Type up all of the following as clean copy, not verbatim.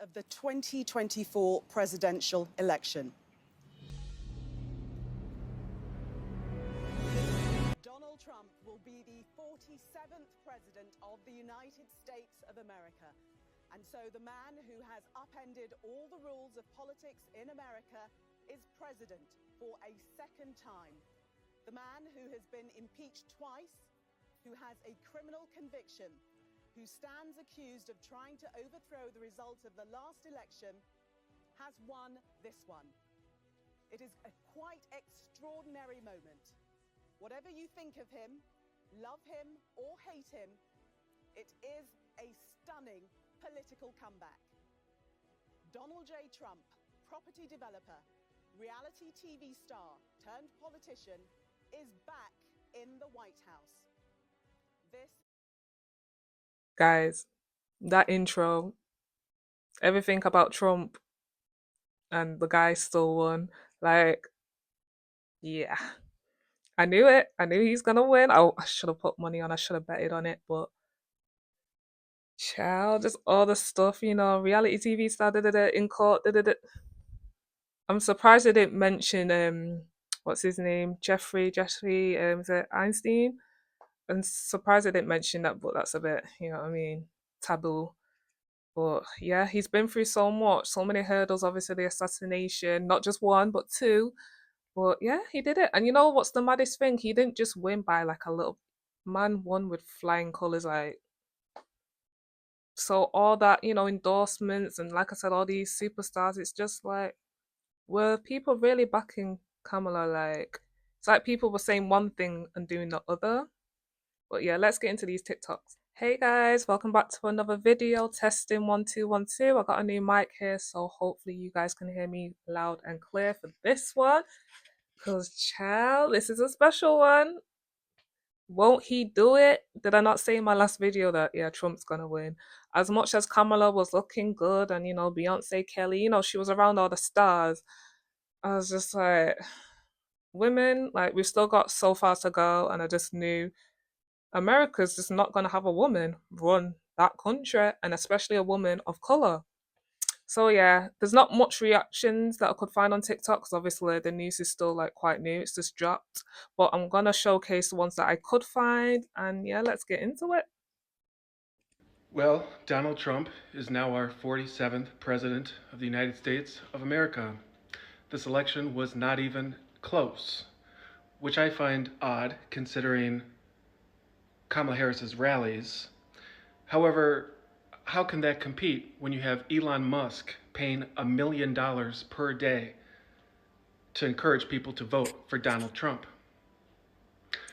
of the 2024 presidential election. Donald Trump will be the 47th president of the United States of America. And so the man who has upended all the rules of politics in America is president for a second time. The man who has been impeached twice, who has a criminal conviction, who stands accused of trying to overthrow the results of the last election, has won this one. It is a quite extraordinary moment. Whatever you think of him, love him or hate him, it is a stunning political comeback. Donald J. Trump, property developer, reality TV star turned politician, is back in the White House. This Guys, that intro, everything about Trump and the guy still won. Like, yeah. I knew it. I knew he's gonna win. I should have put money on, I should have betted on it, but child, just all the stuff, reality TV star, in court, I'm surprised they didn't mention what's his name? Jeffrey, is it Einstein? I'm surprised they didn't mention that, but that's a bit, taboo. But yeah, he's been through so much, so many hurdles. Obviously, the assassination, not just one, but two. But yeah, he did it. And you know what's the maddest thing? He didn't just win by like a little man, won with flying colors. Like, so all that, endorsements and like I said, all these superstars, it's just like, were people really backing Kamala? Like, it's like people were saying one thing and doing the other. But yeah, let's get into these TikToks. Hey guys, welcome back to another video. Testing 1 2 1 2. I got a new mic here, so hopefully you guys can hear me loud and clear for this one. Cause child, this is a special one. Won't he do it? Did I not say in my last video that yeah, Trump's gonna win? As much as Kamala was looking good and Beyonce, Kelly, she was around all the stars. I was just like, women, like we've still got so far to go, and I just knew America's just not going to have a woman run that country, and especially a woman of color. So yeah, there's not much reactions that I could find on TikTok because obviously the news is still like quite new. It's just dropped, but I'm gonna showcase the ones that I could find, and yeah, let's get into it. Well, Donald Trump is now our 47th President of the United States of America. This election was not even close, which I find odd considering Kamala Harris's rallies. However, how can that compete when you have Elon Musk paying $1 million per day to encourage people to vote for Donald Trump?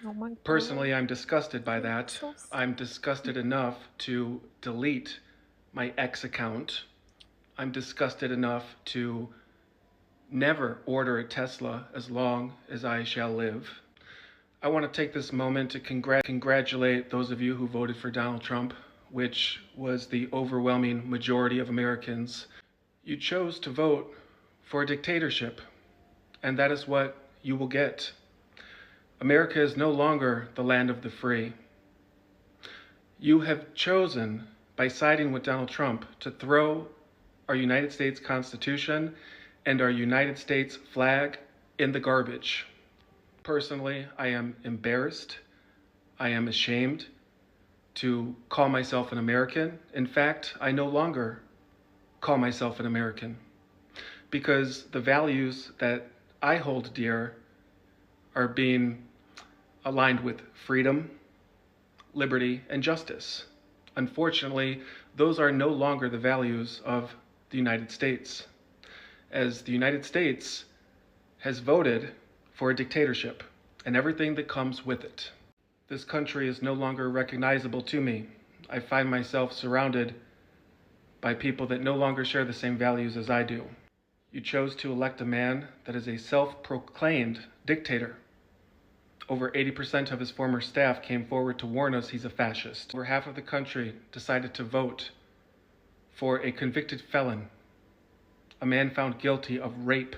Oh my God. Personally, I'm disgusted by that. I'm disgusted enough to delete my X account. I'm disgusted enough to never order a Tesla as long as I shall live. I want to take this moment to congratulate those of you who voted for Donald Trump, which was the overwhelming majority of Americans. You chose to vote for a dictatorship, and that is what you will get. America is no longer the land of the free. You have chosen, by siding with Donald Trump, to throw our United States Constitution and our United States flag in the garbage. Personally, I am embarrassed. I am ashamed to call myself an American. In fact, I no longer call myself an American because the values that I hold dear are being aligned with freedom, liberty, and justice. Unfortunately, those are no longer the values of the United States, as the United States has voted for a dictatorship and everything that comes with it. This country is no longer recognizable to me. I find myself surrounded by people that no longer share the same values as I do. You chose to elect a man that is a self-proclaimed dictator. Over 80% of his former staff came forward to warn us he's a fascist. Over half of the country decided to vote for a convicted felon, a man found guilty of rape,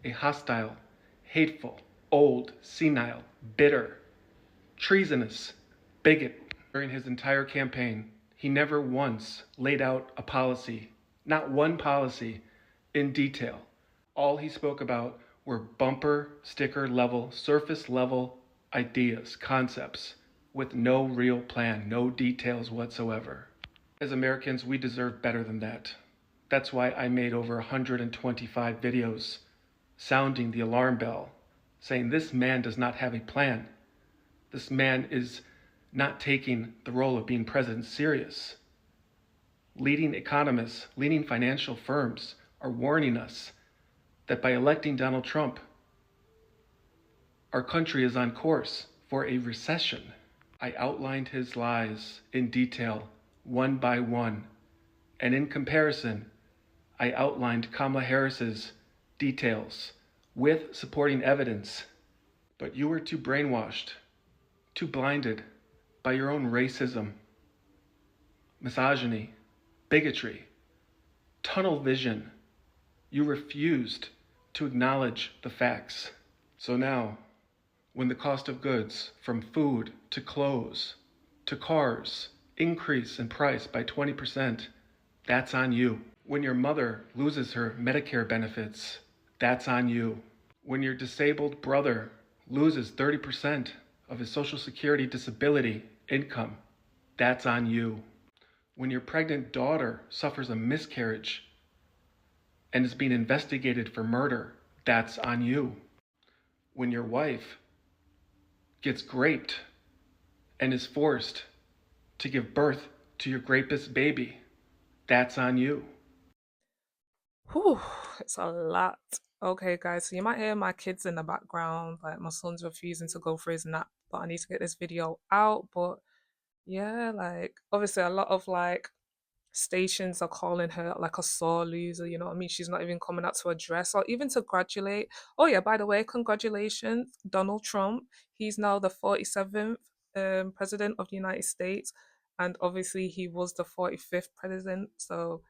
a hostile, hateful, old, senile, bitter, treasonous bigot. During his entire campaign, he never once laid out a policy not one policy in detail. All he spoke about were bumper sticker level, surface level ideas, concepts, with no real plan, no details whatsoever. As Americans, we deserve better than that. That's why I made over 125 videos sounding the alarm bell, saying this man does not have a plan. This man is not taking the role of being president serious. Leading economists, leading financial firms are warning us that by electing Donald Trump, our country is on course for a recession. I outlined his lies in detail, one by one, and in comparison, I outlined Kamala Harris's details with supporting evidence. But you were too brainwashed, too blinded by your own racism, misogyny, bigotry, tunnel vision. You refused to acknowledge the facts. So now, when the cost of goods, from food to clothes to cars, increase in price by 20%, that's on you. When your mother loses her Medicare benefits, that's on you. When your disabled brother loses 30% of his Social Security disability income, that's on you. When your pregnant daughter suffers a miscarriage and is being investigated for murder, that's on you. When your wife gets raped and is forced to give birth to your rapist baby, that's on you. Whew, it's a lot. Okay, guys, so you might hear my kids in the background, like my son's refusing to go for his nap, but I need to get this video out. But yeah, like obviously a lot of like stations are calling her like a sore loser, you know what I mean? She's not even coming out to address or even to congratulate. Oh yeah, by the way, congratulations, Donald Trump. He's now the 47th president of the United States, and obviously he was the 45th president. So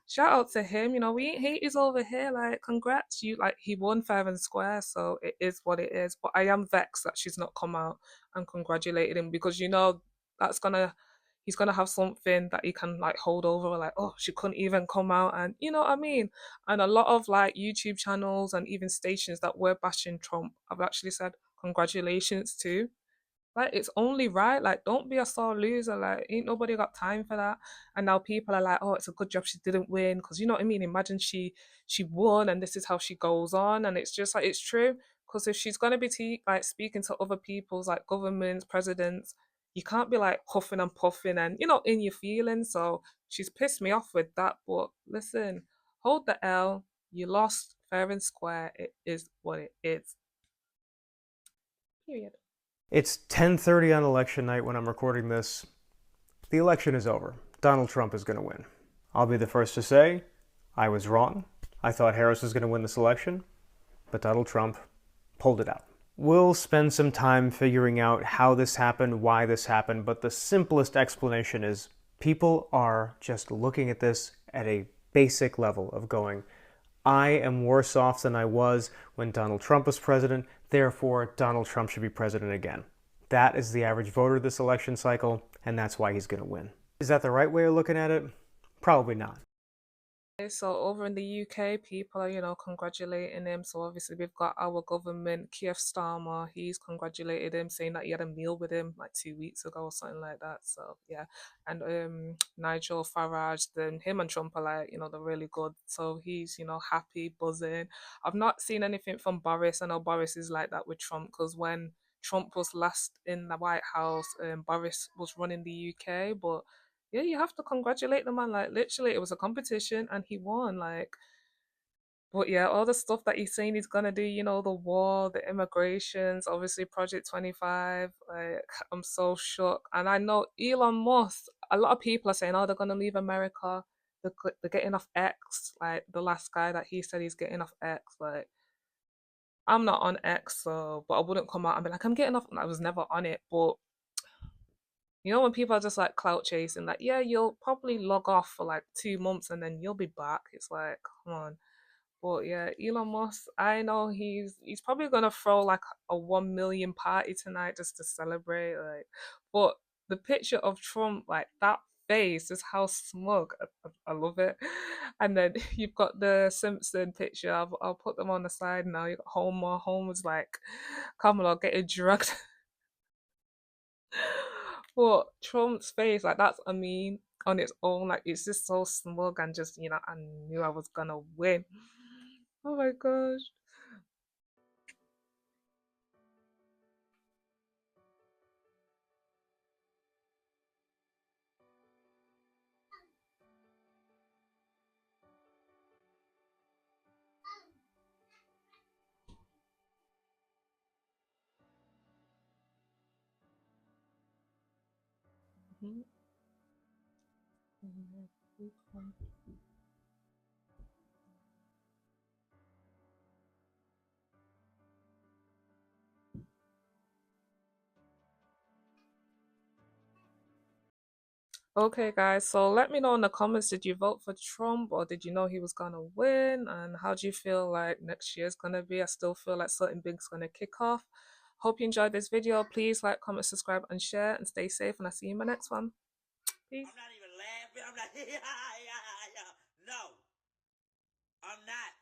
shout out to him. You know, we ain't haters over here. Like, congrats, you like he won fair and square, so it is what it is. But I am vexed that she's not come out and congratulated him because you know that's gonna he's gonna have something that he can like hold over, like, oh, she couldn't even come out, and you know what I mean? And a lot of like YouTube channels and even stations that were bashing Trump have actually said congratulations too. Like it's only right. Like don't be a sore loser. Like ain't nobody got time for that. And now people are like, oh, it's a good job she didn't win because you know what I mean. Imagine she won and this is how she goes on. And it's just like it's true because if she's gonna be like speaking to other people's like governments, presidents, you can't be like huffing and puffing and you know in your feelings. So she's pissed me off with that. But listen, hold the L. You lost fair and square. It is what it is. Period. It's 10:30 on election night when I'm recording this. The election is over. Donald Trump is going to win. I'll be the first to say, I was wrong. I thought Harris was going to win this election, but Donald Trump pulled it out. We'll spend some time figuring out how this happened, why this happened, but the simplest explanation is people are just looking at this at a basic level of going, I am worse off than I was when Donald Trump was president, therefore Donald Trump should be president again. That is the average voter this election cycle, and that's why he's going to win. Is that the right way of looking at it? Probably not. So over in the UK, people are, you know, congratulating him. So obviously we've got our government, Keir Starmer, he's congratulated him, saying that he had a meal with him like 2 weeks ago or something like that. So yeah. And Nigel Farage, then him and Trump are like, you know, they're really good. So he's, you know, happy, buzzing. I've not seen anything from Boris. I know Boris is like that with Trump because when Trump was last in the White House, Boris was running the UK, but yeah, you have to congratulate the man. Like literally, it was a competition and he won. Like, but yeah, all the stuff that he's saying he's gonna do, you know, the war, the immigrations, obviously Project 25. Like, I'm so shocked. And I know Elon Musk. A lot of people are saying, oh, they're gonna leave America. They're getting off X. Like the last guy that he said he's getting off X. Like, I'm not on X, so but I wouldn't come out and be like, I'm getting off. I was never on it, but you know, when people are just like clout chasing, like, yeah, you'll probably log off for like 2 months and then you'll be back. It's like, come on. But yeah, Elon Musk, I know he's probably gonna throw like a 1 million party tonight just to celebrate. Like, but the picture of Trump, like that face, is how smug. I love it. And then you've got the Simpson picture. I'll put them on the side now. You got Homer. Homer's like Kamala getting drugged. But Trump's face, like that's a meme on its own. Like it's just so smug and just, you know, I knew I was gonna win. Oh my gosh. Mhm. Okay, guys, so let me know in the comments, did you vote for Trump or did you know he was gonna win? And how do you feel like next year's gonna be? I still feel like something big's gonna kick off. Hope you enjoyed this video. Please like, comment, subscribe, and share, and stay safe, and I'll see you in my next one. Peace. I'm not even laughing. I'm like, no, I'm not.